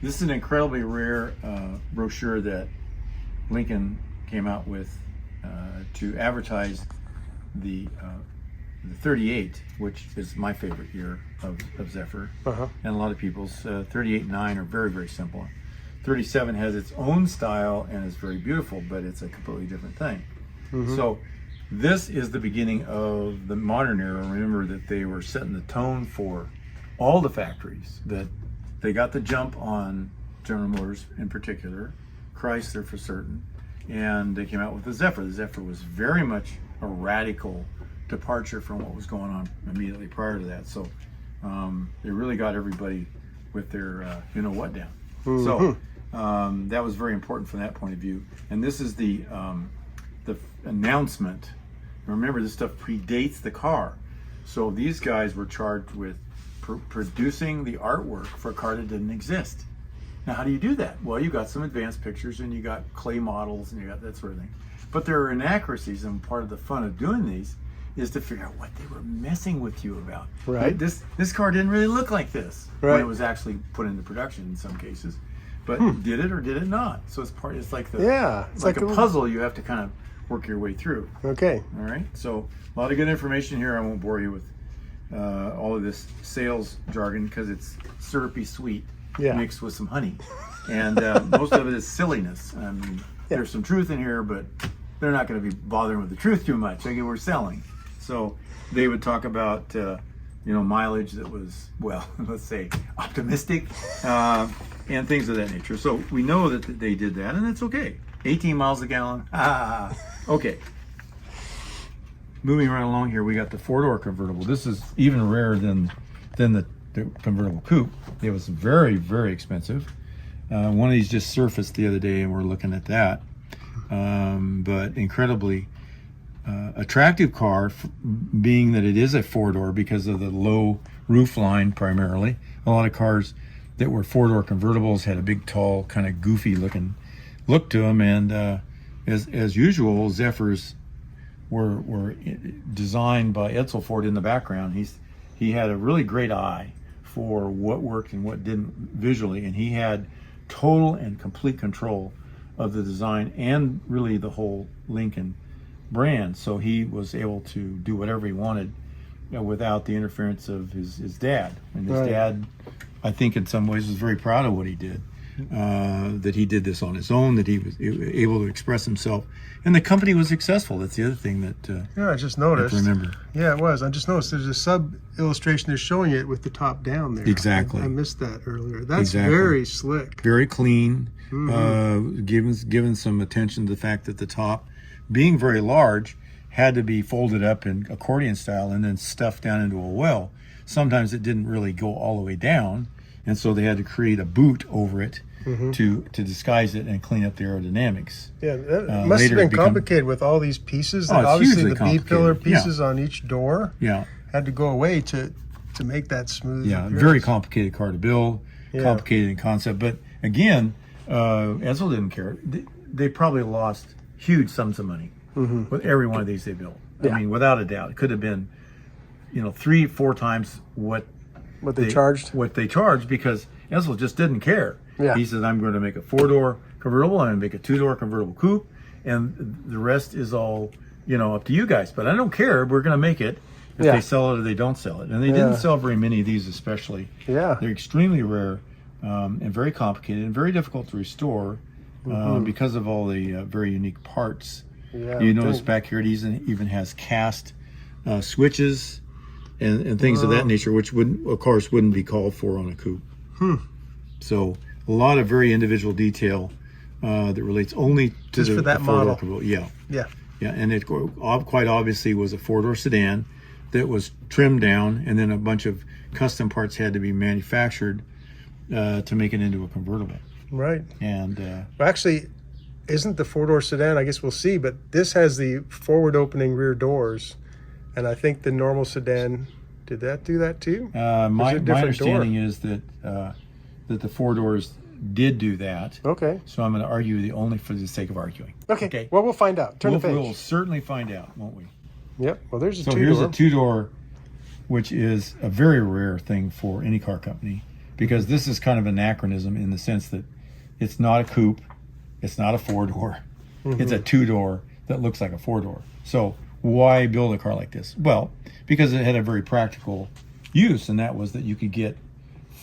This is an incredibly rare brochure that Lincoln came out with to advertise the 38, which is my favorite year of Zephyr, and a lot of people's. 38 and 9 are very, very simple. 37 has its own style and is very beautiful, but it's a completely different thing. So this is the beginning of the modern era. Remember that they were setting the tone for all the factories, that they got the jump on General Motors in particular, Chrysler for certain, and they came out with the Zephyr. The Zephyr was very much a radical departure from what was going on immediately prior to that. So they really got everybody with their you know what down. So that was very important from that point of view. And this is the announcement. Remember, this stuff predates the car. So these guys were charged with producing the artwork for a car that didn't exist. Now, how do you do that? Well, you got some advanced pictures and you got clay models and you got that sort of thing. But there are inaccuracies, and part of the fun of doing these is to figure out what they were messing with you about. Right. This car didn't really look like this when it was actually put into production in some cases. But did it or did it not? So it's like the it's like a puzzle you have to kind of work your way through. Okay. All right. So a lot of good information here. I won't bore you with all of this sales jargon because it's syrupy sweet mixed with some honey, and most of it is silliness. I mean, there's some truth in here, but they're not going to be bothering with the truth too much. Again, we're selling, so they would talk about you know, mileage that was, well, let's say optimistic, and things of that nature. So we know that they did that, and that's okay. 18 miles a gallon. Okay. Moving right along here, we got the four-door convertible. This is even rarer than the convertible coupe. It was very, very expensive. One of these just surfaced the other day, and we're looking at that. But incredibly attractive car, being that it is a four-door because of the low roof line primarily. A lot of cars that were four-door convertibles had a big, tall, kind of goofy-looking look to them, and as usual, Zephyrs were designed by Edsel Ford in the background. He had a really great eye for what worked and what didn't visually, and he had total and complete control of the design and really the whole Lincoln brand. So he was able to do whatever he wanted, you know, without the interference of his dad. And his dad, I think in some ways, was very proud of what he did. That he did this on his own, that he was able to express himself, and the company was successful. That's the other thing that I just noticed. Remember, yeah, it was. I just noticed there's a sub illustration that's showing it with the top down there. Exactly. I missed that earlier. That's very slick, very clean. Given some attention to the fact that the top, being very large, had to be folded up in accordion style and then stuffed down into a well. Sometimes it didn't really go all the way down, and so they had to create a boot over it to disguise it and clean up the aerodynamics. Yeah, that must have been complicated with all these pieces. And obviously, the B-pillar pieces on each door had to go away to make that smooth. Yeah, very complicated car to build, complicated in concept. But again, Edsel didn't care. They probably lost huge sums of money with every one of these they built. I mean, without a doubt, it could have been, you know, 3-4 times what they charged, because Edsel just didn't care. He said, I'm going to make a four-door convertible, I'm going to make a two-door convertible coupe, and the rest is all, you know, up to you guys. But I don't care. We're going to make it. If they sell it or they don't sell it. And they didn't sell very many of these especially. They're extremely rare and very complicated and very difficult to restore because of all the very unique parts. You notice back here it even has cast switches and things of that nature, which of course wouldn't be called for on a coupe. So a lot of very individual detail that relates only to for that model. Yeah, and it quite obviously was a four-door sedan that was trimmed down, and then a bunch of custom parts had to be manufactured to make it into a convertible. Right. And well, actually, isn't the four-door sedan, I guess we'll see, but this has the forward opening rear doors, and I think the normal sedan, did that do that too? My understanding is that that the four doors did do that. Okay. So I'm going to argue only for the sake of arguing. Okay. Well, we'll find out. Turn the page. We'll certainly find out, won't we? Yep. Well, there's a two-door. So here's a two-door, which is a very rare thing for any car company. because this is kind of an anachronism in the sense that it's not a coupe, it's not a four-door, it's a two-door that looks like a four-door. So why build a car like this? Well, because it had a very practical use, and that was that you could get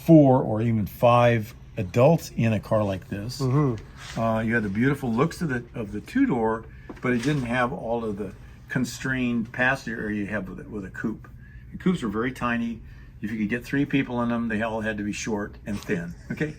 4 or even 5 adults in a car like this. You had the beautiful looks of the two-door, but it didn't have all of the constrained passenger area you have with a coupe. And coupes were very tiny. If you could get 3 people in them, they all had to be short and thin. Okay.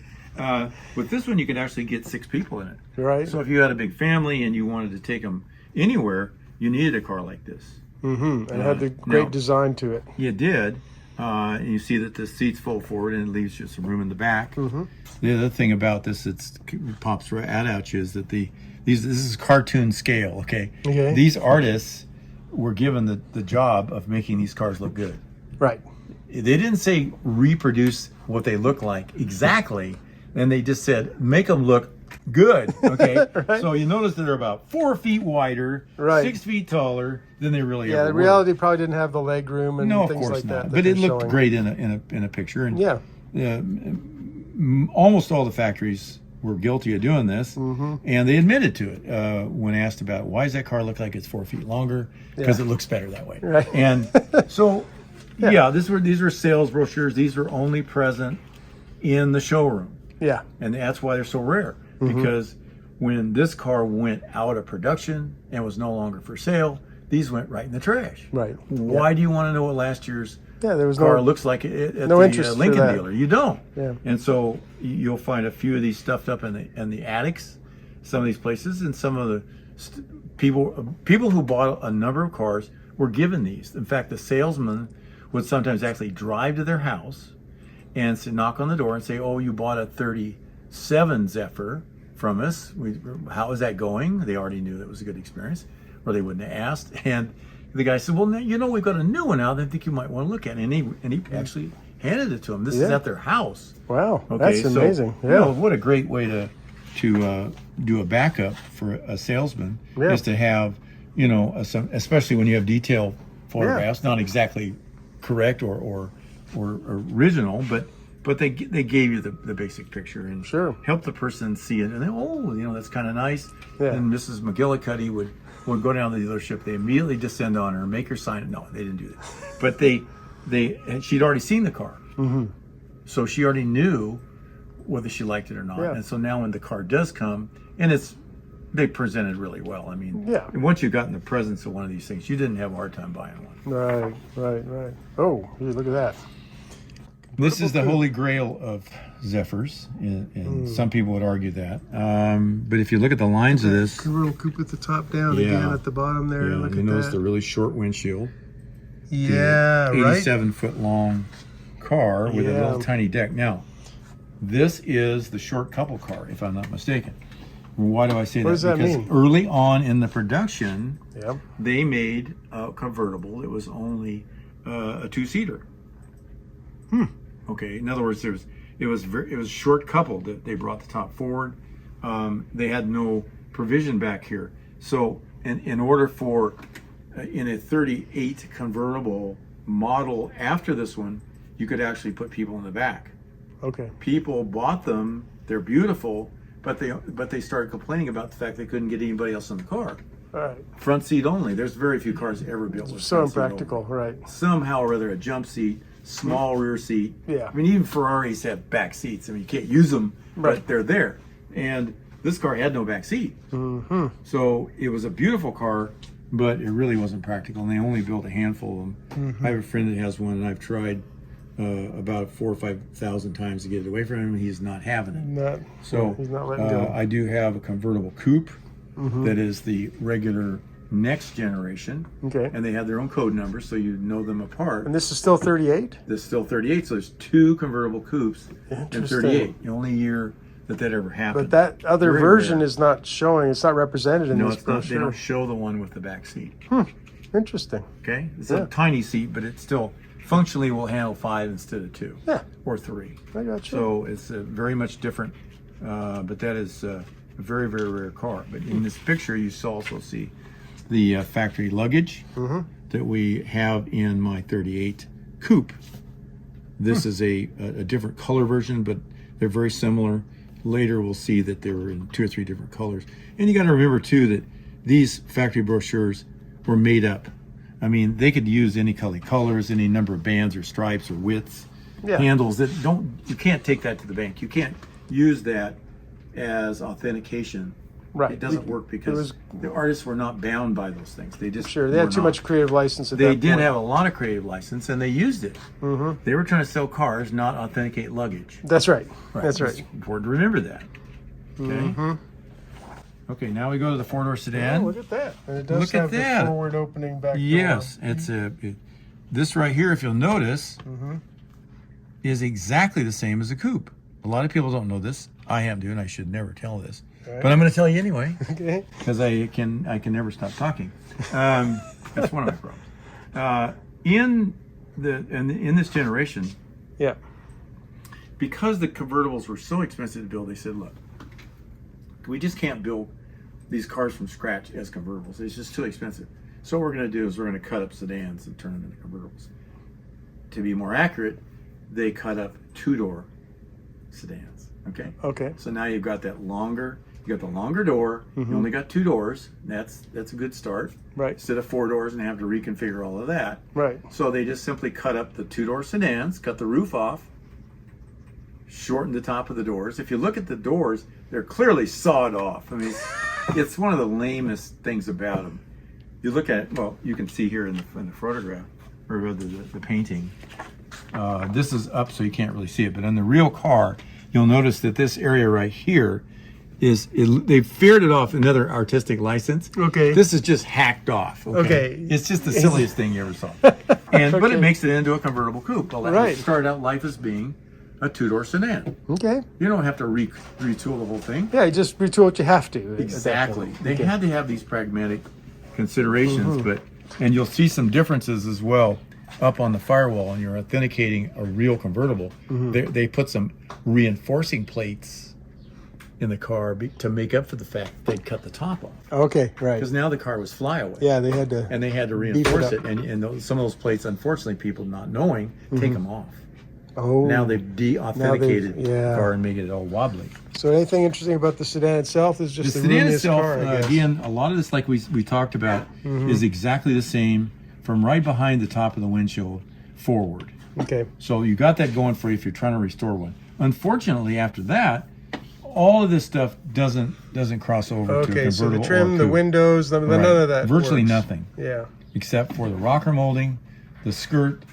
With this one, you could actually get 6 people in it. Right. So if you had a big family and you wanted to take them anywhere, you needed a car like this. And it had the great design to it. You did. And you see that the seats fold forward and it leaves you some room in the back. The other thing about this that pops right out at you is that this is cartoon scale. Okay. These artists were given the job of making these cars look good. Right. They didn't say reproduce what they look like exactly, and they just said make them look good. Okay. Right. So you notice that they're about 4 feet wider, 6 feet taller than they really Yeah, ever the were. reality probably didn't have the leg room and No, of things course like not. that. But it looked showing. great in a picture. And Yeah. Almost all the factories were guilty of doing this, and they admitted to it when asked about why does that car look like it's 4 feet longer? Because it looks better that way. Right. And so, these were sales brochures. These were only present in the showroom. Yeah. And that's why they're so rare, because when this car went out of production and was no longer for sale, these went right in the trash. Right. Why do you want to know what last year's there was car looks like at no the interest for Lincoln that. dealer? You don't. Yeah. And so you'll find a few of these stuffed up in the attics, some of these places, and some of the people who bought a number of cars were given these. In fact, the salesman would sometimes actually drive to their house and knock on the door and say, "Oh, you bought a 37 Zephyr from us. How is that going?" They already knew that was a good experience, or they wouldn't have asked. And the guy said, "Well, we've got a new one out that I think you might want to look at." And he actually handed it to them. This is at their house. Wow, Okay, that's amazing. So, what a great way to do a backup for a salesman is to have, especially when you have detailed photographs, not exactly correct or original, but they gave you the basic picture and help the person see it, and then that's kind of nice. And Mrs. McGillicuddy would go down to the dealership. They immediately descend on her, make her sign it. No, they didn't do that, but she'd already seen the car, so she already knew whether she liked it or not. And so now when the car does come, and they presented really well. I mean, once you got in the presence of one of these things, you didn't have a hard time buying one. Right. Oh, gee, look at that. This is the holy grail of Zephyrs, and some people would argue that. But if you look at the lines of this, Convertible coupe at the top down, again at the bottom there. Look you at notice that. the really short windshield. Yeah, the right. 87-foot long car with a little tiny deck. Now, this is the short couple car, if I'm not mistaken. Why do I say that? What does that because mean? early on in the production, Yeah. they made a convertible. It was only a 2-seater. Okay. In other words, it was short coupled that they brought the top forward. They had no provision back here. So in order for in a 38 convertible model after this one, you could actually put people in the back. Okay. People bought them. They're beautiful, but they started complaining about the fact they couldn't get anybody else in the car. All right. Front seat only. There's very few cars ever built with So front seat impractical, only. right? Somehow or other, a jump seat, small rear seat. Yeah. I mean, even Ferraris have back seats. I mean, you can't use them, but they're there. And this car had no back seat. So it was a beautiful car, but it really wasn't practical. And they only built a handful of them. I have a friend that has one, and I've tried about 4,000 or 5,000 times to get it away from him. He's not having it. He's not letting go. I do have a convertible coupe that is the regular next generation. Okay. And they have their own code numbers, so you know them apart. And this is still 38? This is still 38, so there's 2 convertible coupes in Interesting. 38. The only year that ever happened. But that other Very version rare. is not showing. It's not represented in No, this it's not. They brochure. don't show the one with the back seat. Interesting. Okay? It's a tiny seat, but it still functionally will handle 5 instead of 2. Yeah. Or 3. I got you. So it's very much different, but that is a very, very rare car. But in this picture, you also see the factory luggage that we have in my 38 coupe. This is a different color version, but they're very similar. Later we'll see that they were in 2 or 3 different colors. And you got to remember too that these factory brochures were made up. I mean, they could use any colors, any number of bands or stripes or widths, handles that you can't take that to the bank. You can't use that as authentication. Right. It doesn't work because the artists were not bound by those things. They just they had too much creative license at that point. They did have a lot of creative license, and they used it. They were trying to sell cars, not authenticate luggage. That's right. That's right. It's important to remember that. Okay. Okay, now we go to the four-door sedan. Oh, look at that. And it does have the forward opening back door. Yes, it's this right here, if you'll notice, is exactly the same as a coupe. A lot of people don't know this. I am doing. I should never tell this. Right. But I'm going to tell you anyway, because I can never stop talking. That's one of my problems. In this generation, because the convertibles were so expensive to build, they said, look, we just can't build these cars from scratch as convertibles. It's just too expensive. So what we're going to do is we're going to cut up sedans and turn them into convertibles. To be more accurate, they cut up two-door sedans. Okay. So now you've got that longer. You got the longer door. You only got 2 doors. That's a good start. Right. Instead of 4 doors and have to reconfigure all of that. Right. So they just simply cut up the 2-door sedans, cut the roof off, shortened the top of the doors. If you look at the doors, they're clearly sawed off. I mean, it's one of the lamest things about them. You look at it, well, you can see here in the photograph or the painting. This is up, so you can't really see it. But on the real car, you'll notice that this area right here they feared it off another artistic license. Okay. This is just hacked off. Okay. It's just the silliest thing you ever saw. But it makes it into a convertible coupe. Well, it started out life as being a 2-door sedan. Okay. You don't have to retool the whole thing. Yeah, you just retool what you have to. Exactly. They had to have these pragmatic considerations, and you'll see some differences as well up on the firewall when you're authenticating a real convertible. They put some reinforcing plates in the car to make up for the fact that they'd cut the top off. Okay, right. Because now the car was flyaway. Yeah, they had to. And they had to reinforce it. And some of those plates, unfortunately, people not knowing, take them off. Oh. Now they've de-authenticated the car and made it all wobbly. So anything interesting about the sedan itself is just the sedan itself, car, I guess. again, a lot of this, like we talked about, is exactly the same from right behind the top of the windshield forward. Okay. So you got that going for you if you're trying to restore one. Unfortunately, after that, all of this stuff doesn't cross over to a convertible. So the trim, the windows, none of that Virtually works. nothing. Yeah. Except for the rocker molding, the skirt,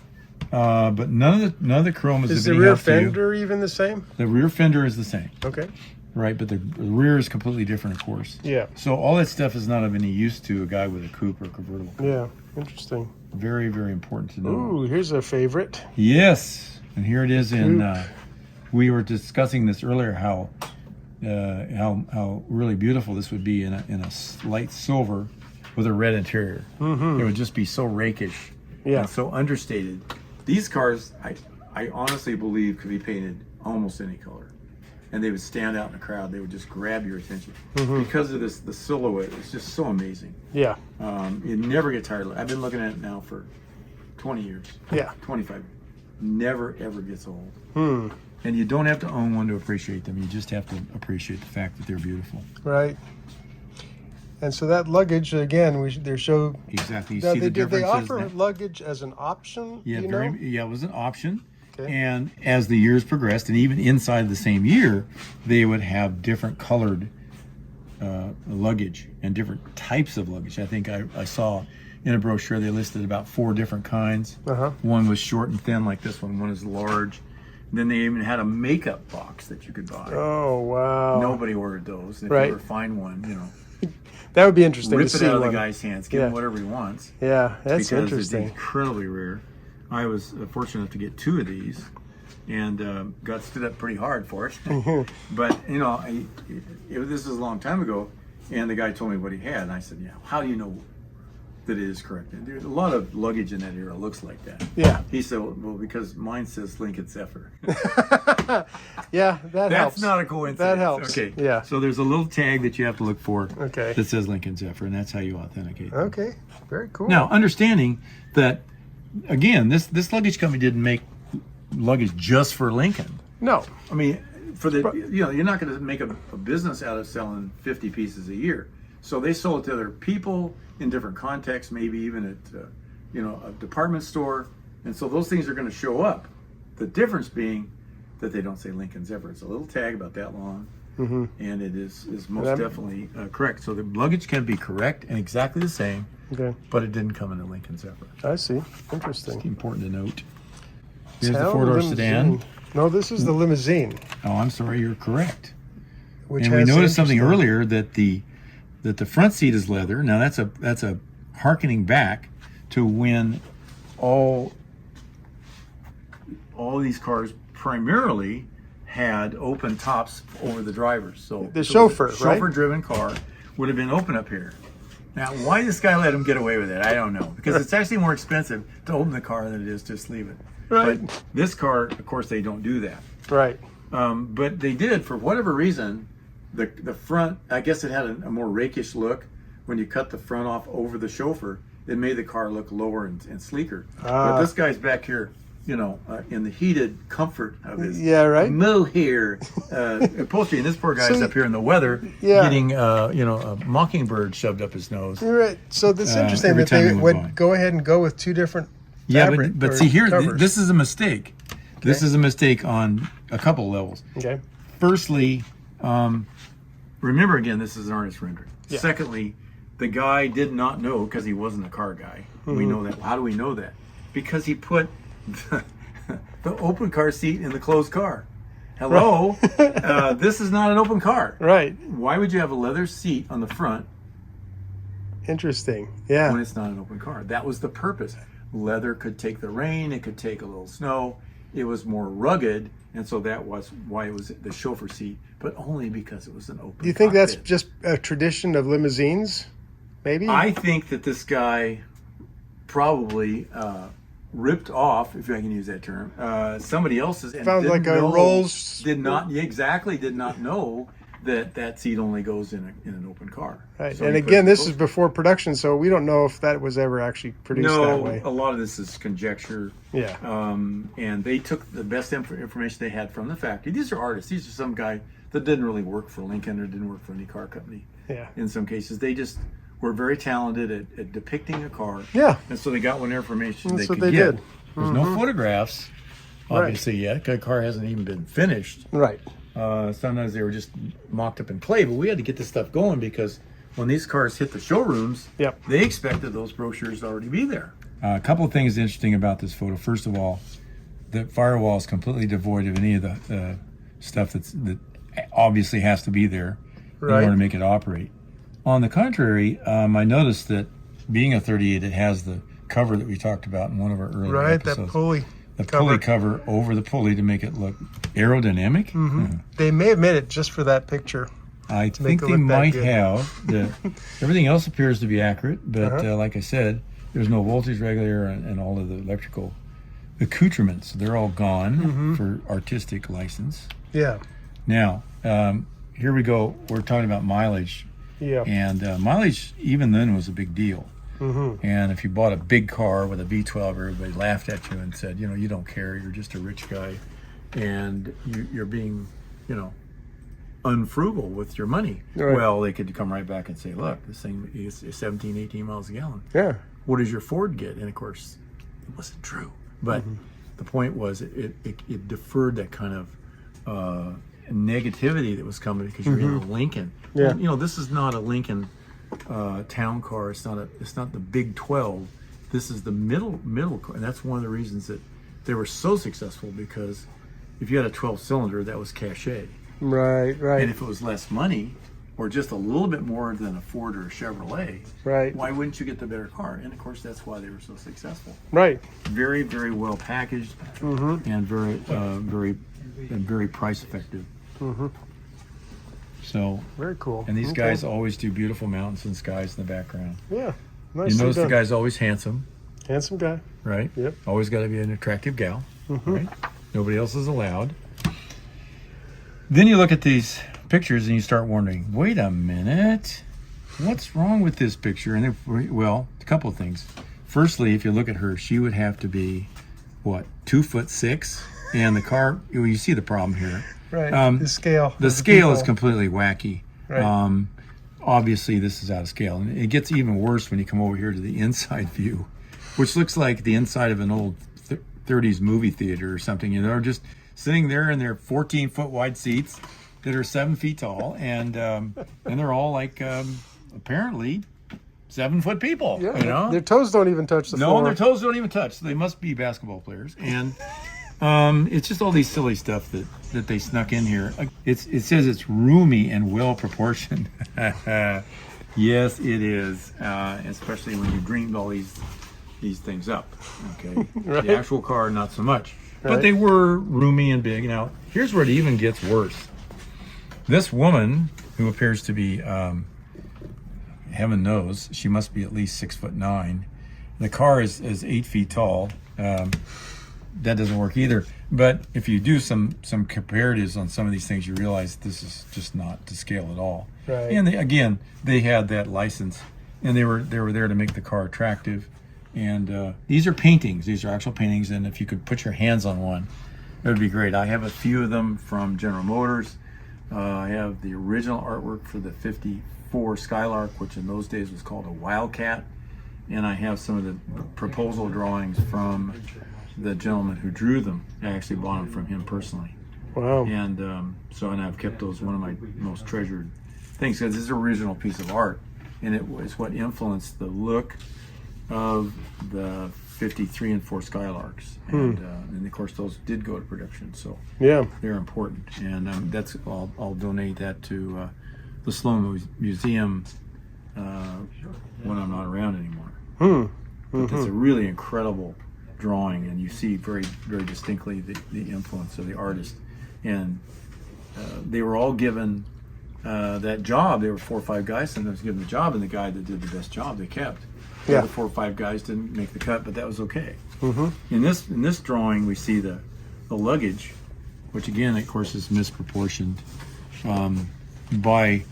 but none of the chrome is the rear fender even the same? The rear fender is the same. Okay. Right, but the rear is completely different, of course. Yeah. So all that stuff is not of any use to a guy with a coupe or convertible. Yeah, interesting. Very, very important to know. Ooh, here's a favorite. Yes, and here it is we were discussing this earlier, how really beautiful this would be in a light silver with a red interior. It would just be so rakish and so understated. These cars, I honestly believe, could be painted almost any color, and they would stand out in the crowd. They would just grab your attention because of the silhouette. It's just so amazing. Yeah. You never get tired. I've been looking at it now for 20 years. Yeah. 25. Never ever gets old. And you don't have to own one to appreciate them. You just have to appreciate the fact that they're beautiful. Right. And so that luggage, again, they show... Exactly. You now, see the did they differences. offer luggage as an option? Yeah, it was an option. Okay. And as the years progressed, and even inside the same year, they would have different colored luggage and different types of luggage. I think I saw in a brochure they listed about 4 different kinds. One was short and thin like this one. One is large. Then they even had a makeup box that you could buy. Oh, wow. Nobody ordered those. If you ever find one, that would be interesting rip to it see out of one. the guy's hands. Give him whatever he wants. Yeah, that's because interesting. It's incredibly rare. I was fortunate enough to get 2 of these and got stood up pretty hard for it. But, this is a long time ago, and the guy told me what he had. And I said, how do you know that it is correct? And there's a lot of luggage in that era looks like that. Yeah. He said, well, because mine says Lincoln Zephyr. Yeah, That's helps. not a coincidence. That helps. Okay. Yeah. So there's a little tag that you have to look for that says Lincoln Zephyr, and that's how you authenticate them. Okay. Very cool. Now, understanding that, again, this luggage company didn't make luggage just for Lincoln. No. I mean, for the you're not going to make a business out of selling 50 pieces a year. So they sold it to other people in different contexts, maybe even at a department store, and so those things are going to show up. The difference being that they don't say Lincoln Zephyr. It's a little tag about that long, and it is most definitely correct. So the luggage can be correct and exactly the same, but it didn't come in a Lincoln Zephyr. I see. Interesting. It's important to note. Here's the four-door sedan. No, this is the Limousine. Oh, I'm sorry, you're correct. Which and we noticed something earlier that the front seat is leather. Now that's a harkening back to when all these cars primarily had open tops over the drivers. So the chauffeur, right? Chauffeur-driven car would have been open up here. Now, why this guy let him get away with it, I don't know. Because it's actually more expensive to open the car than it is to just leave it. Right. But this car, of course, they don't do that. Right. But they did, for whatever reason, the front, I guess it had a more rakish look. When you cut the front off over the chauffeur, it made the car look lower and sleeker. But this guy's back here, in the heated comfort of his mohair upholstery, and this poor guy's up here in the weather getting a mockingbird shoved up his nose. You're right. So this is interesting that they would go ahead and go with two different but see here, this is a mistake. Okay. This is a mistake on a couple levels. Okay. Firstly, remember again, this is an artist rendering. Yeah. Secondly, the guy did not know, because he wasn't a car guy. We know that. How do we know that? Because he put the open car seat in the closed car. Hello, this is not an open car. Right. Why would you have a leather seat on the front? Interesting. Yeah. When it's not an open car. That was the purpose. Leather could take the rain. It could take a little snow. It was more rugged, and so that was why it was the chauffeur seat, but only because it was an open. Do you think cockpit. That's just a tradition of limousines? Maybe. I think that this guy probably ripped off, if I can use that term, somebody else's, and found like a Rolls. Did not know that seat only goes in an open car. Right. So and again, this is before production, so we don't know if that was ever actually produced that way. No, a lot of this is conjecture. Yeah. And they took the best information they had from the factory. These are artists. These are some guy that didn't really work for Lincoln or didn't work for any car company. Yeah. In some cases, they just were very talented at depicting a car. Yeah. And so they got what information That's they what could they get. did. There's no photographs, obviously, yet. The car hasn't even been finished. Right. Sometimes they were just mocked up in clay, but we had to get this stuff going because when these cars hit the showrooms, they expected those brochures to already be there. A couple of things interesting about this photo. First of all, the firewall is completely devoid of any of the stuff that obviously has to be there in order to make it operate. On the contrary, I noticed that being a 38, it has the cover that we talked about in one of our earlier episodes. That pulley. The pulley cover over the pulley to make it look aerodynamic. They may have made it just for that picture. I think they might have. Everything else appears to be accurate, but like I said, there's no voltage regulator and all of the electrical accoutrements. They're all gone for artistic license. Yeah. Now, here we go. We're talking about mileage. Yeah. And mileage, even then, was a big deal. And if you bought a big car with a V12, everybody laughed at you and said, you don't care, you're just a rich guy, and you're being, unfrugal with your money. Right. Well, they could come right back and say, look, this thing is 17, 18 miles a gallon. Yeah. What does your Ford get? And of course, it wasn't true. But the point was, it deferred that kind of negativity that was coming because you're in a Lincoln. Yeah. Well, this is not a Lincoln town car. It's not the big 12. This is the middle car, and that's one of the reasons that they were so successful, because if you had a 12 cylinder, that was cachet. Right. And if it was less money, or just a little bit more than a Ford or a Chevrolet, why wouldn't you get the better car? And of course, that's why they were so successful. Right. Very, very well packaged, and very price effective. So very cool. And these guys always do beautiful mountains and skies in the background. Yeah, nice. You notice the guy's always handsome. Handsome guy. Right. Yep. Always got to be an attractive gal. Right. Nobody else is allowed. Then you look at these pictures and you start wondering, wait a minute, what's wrong with this picture? And well, a couple of things. Firstly, if you look at her, she would have to be what, 2'6", And the car, well, you see the problem here. Right. The scale. The scale is completely wacky. Right. Obviously, this is out of scale. And it gets even worse when you come over here to the inside view, which looks like the inside of an old 30s movie theater or something. You know, they're just sitting there in their 14-foot wide seats that are 7 feet tall. And they're all like, apparently, 7-foot people. Yeah, you know? Their toes don't even touch the floor. No, their toes don't even touch. So they must be basketball players. And it's just all these silly stuff that they snuck in here. It says it's roomy and well proportioned. Yes, it is, especially when you dreamed all these things up. Okay, Right. The actual car, not so much, Right. but they were roomy and big. Now, here's where it even gets worse. This woman, who appears to be, heaven knows, she must be at least 6'9". The car is 8 feet tall. That doesn't work either. But if you do some comparatives on some of these things, you realize this is just not to scale at all. Right. And they had that license, and they were there to make the car attractive. And these are paintings. These are actual paintings. And if you could put your hands on one, that would be great. I have a few of them from General Motors. I have the original artwork for the '54 Skylark, which in those days was called a Wildcat. And I have some of the proposal drawings from the gentleman who drew them. I actually bought them from him personally. Wow. And and I've kept those one of my most treasured things, because this is an original piece of art, and it was what influenced the look of the '53 and '4 Skylarks. And of course those did go to production, so Yeah. they're important. And that's I'll donate that to the Sloan Museum when I'm not around anymore. But it's a really incredible drawing, and you see very, very distinctly the influence of the artist. And they were all given that job. There were 4 or 5 guys, and they was given the job, and the guy that did the best job they kept. The Yeah. other 4 or 5 guys didn't make the cut, but that was okay. In this drawing, we see the luggage, which again, of course, is misproportioned. By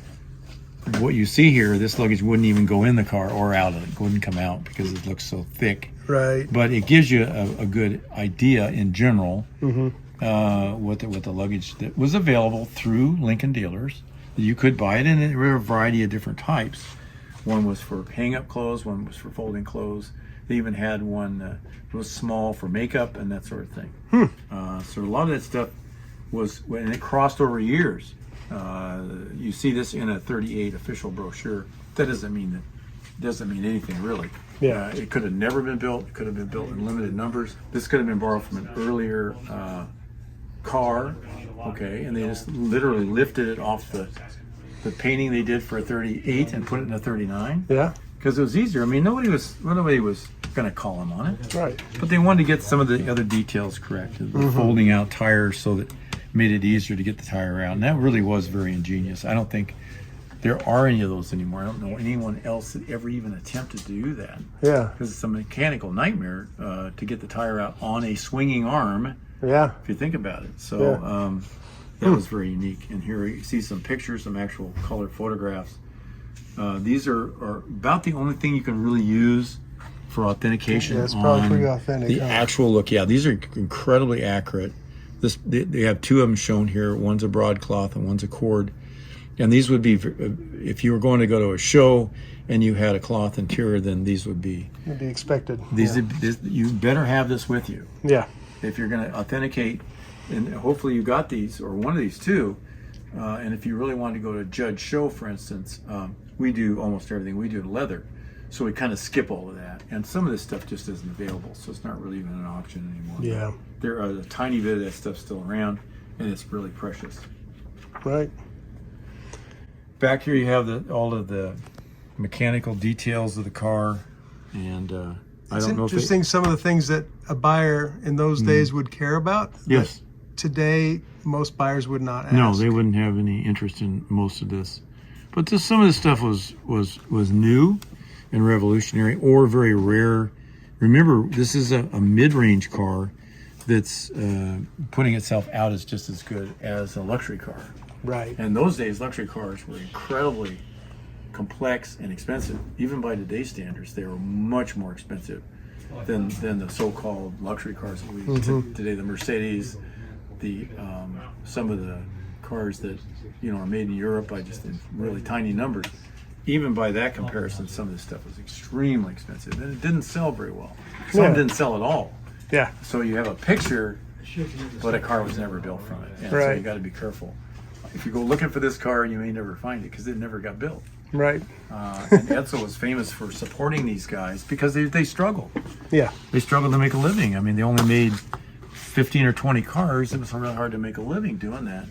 what you see here, this luggage wouldn't even go in the car or out of it. It wouldn't come out because it looks so thick. Right. But it gives you a good idea in general what the luggage that was available through Lincoln dealers. You could buy it, and there were a variety of different types. One was for hang-up clothes, one was for folding clothes. They even had one that was small for makeup and that sort of thing. So a lot of that stuff was, and it crossed over years. You see this in a '38 official brochure. That doesn't mean anything really. Yeah. It could have never been built. It could have been built in limited numbers. This could have been borrowed from an earlier car, okay, and they just literally lifted it off the painting they did for a '38 and put it in a '39. Yeah. Because it was easier. I mean, nobody was going to call them on it. Right. But they wanted to get some of the other details correct. The folding out tires, so that made it easier to get the tire out. And that really was very ingenious. I don't think there are any of those anymore. I don't know anyone else that ever even attempted to do that. Yeah. Because it's a mechanical nightmare to get the tire out on a swinging arm, Yeah. if you think about it. So that was very unique. And here you see some pictures, some actual color photographs. These are about the only thing you can really use for authentication. Yeah, it's probably on pretty authentic. the actual look. Yeah, these are incredibly accurate. They have 2 of them shown here. One's a broadcloth and one's a cord. And these would be, if you were going to go to a show and you had a cloth interior, then these would be. Would be expected. You better have this with you. Yeah. If you're going to authenticate, and hopefully you got these or one of these too. And if you really want to go to a judge show, for instance, we do almost everything. We do leather. So we kind of skip all of that. And some of this stuff just isn't available. So it's not really even an option anymore. Yeah. There are a tiny bit of that stuff still around, and it's really precious. Right. Back here you have all of the mechanical details of the car. And I It's don't know if interesting some of the things that a buyer in those days would care about. Yes. that Today, most buyers would not ask. No, they wouldn't have any interest in most of this. But some of this stuff was new and revolutionary, or very rare. Remember, this is a mid-range car that's putting itself out as just as good as a luxury car. Right. And in those days, luxury cars were incredibly complex and expensive. Even by today's standards, they were much more expensive. than the so-called luxury cars that we today. The Mercedes, the some of the cars that are made in Europe by just in really tiny numbers. Even by that comparison, some of this stuff was extremely expensive, and it didn't sell very well. Some didn't sell at all. Yeah. So you have a picture, but a car was never built from it. And so Right. you got to be careful. If you go looking for this car, you may never find it because it never got built. Right. And Edsel was famous for supporting these guys because they struggled. Yeah. They struggled to make a living. I mean, they only made 15 or 20 cars. It was really hard to make a living doing that.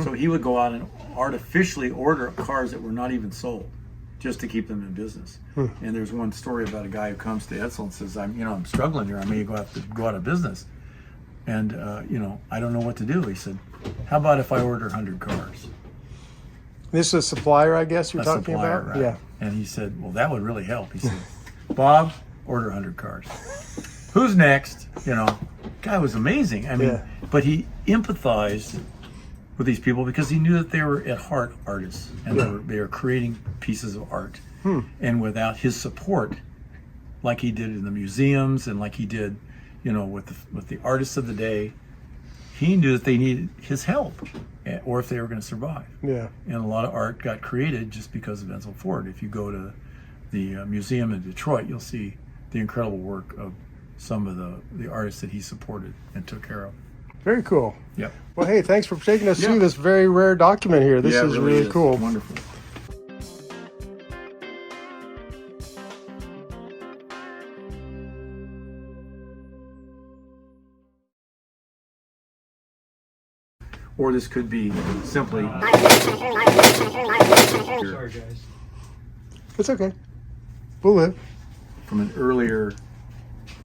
So he would go out and artificially order cars that were not even sold, just to keep them in business. And there's one story about a guy who comes to Edsel and says, I'm struggling here. I may have to go out of business. And, I don't know what to do. He said, how about if I order 100 cars? This is a supplier, I guess you're A talking supplier, about? right? Yeah. And he said, well, that would really help. He said, Bob, order 100 cars. Who's next? Guy was amazing. I mean, but he empathized with these people because he knew that they were at heart artists and they were creating pieces of art. And without his support, like he did in the museums and like he did, with the artists of the day, he knew that they needed his help, or if they were going to survive. Yeah. And a lot of art got created just because of Edsel Ford. If you go to the museum in Detroit, you'll see the incredible work of some of the artists that he supported and took care of. Very cool. Yep. Well, hey, thanks for taking us through this very rare document here. This is really cool. Wonderful. Or this could be simply It's okay. We'll live. from an earlier